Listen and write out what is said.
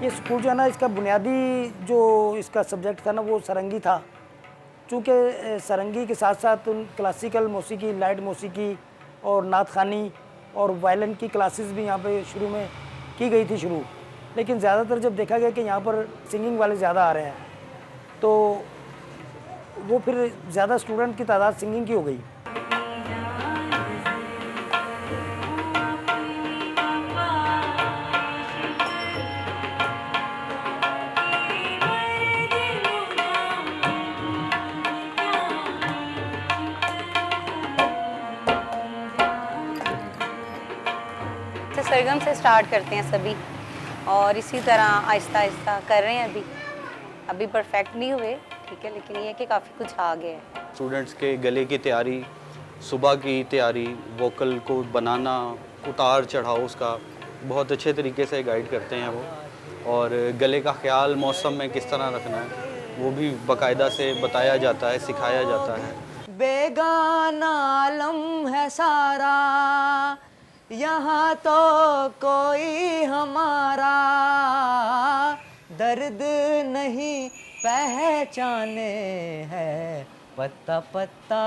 ये स्कूल जो है ना, इसका बुनियादी जो इसका सब्जेक्ट था ना वो सारंगी था। चूँकि सारंगी के साथ साथ उन क्लासिकल मौसीकी, लाइट मौसीकी और नात ख़ानी और वायलिन की क्लासेस भी यहाँ पे शुरू में की गई थी शुरू। लेकिन ज़्यादातर जब देखा गया कि यहाँ पर सिंगिंग वाले ज़्यादा आ रहे हैं, तो वो फिर ज़्यादा स्टूडेंट की तादाद सिंगिंग की हो गई। तो सरगम से स्टार्ट करते हैं सभी और इसी तरह आहिस्ता आहिस्ता कर रहे हैं। अभी परफेक्ट नहीं हुए, ठीक है, लेकिन ये है कि काफ़ी कुछ आ गया है। स्टूडेंट्स के गले की तैयारी, सुबह की तैयारी, वोकल को बनाना, उतार चढ़ाव उसका बहुत अच्छे तरीके से गाइड करते हैं वो। और गले का ख्याल मौसम में किस तरह रखना है वो भी बाकायदा से बताया जाता है, सिखाया जाता है। बेगाना आलम है सारा, यहाँ तो कोई हमारा दर्द नहीं पहचाने है, पत्ता पत्ता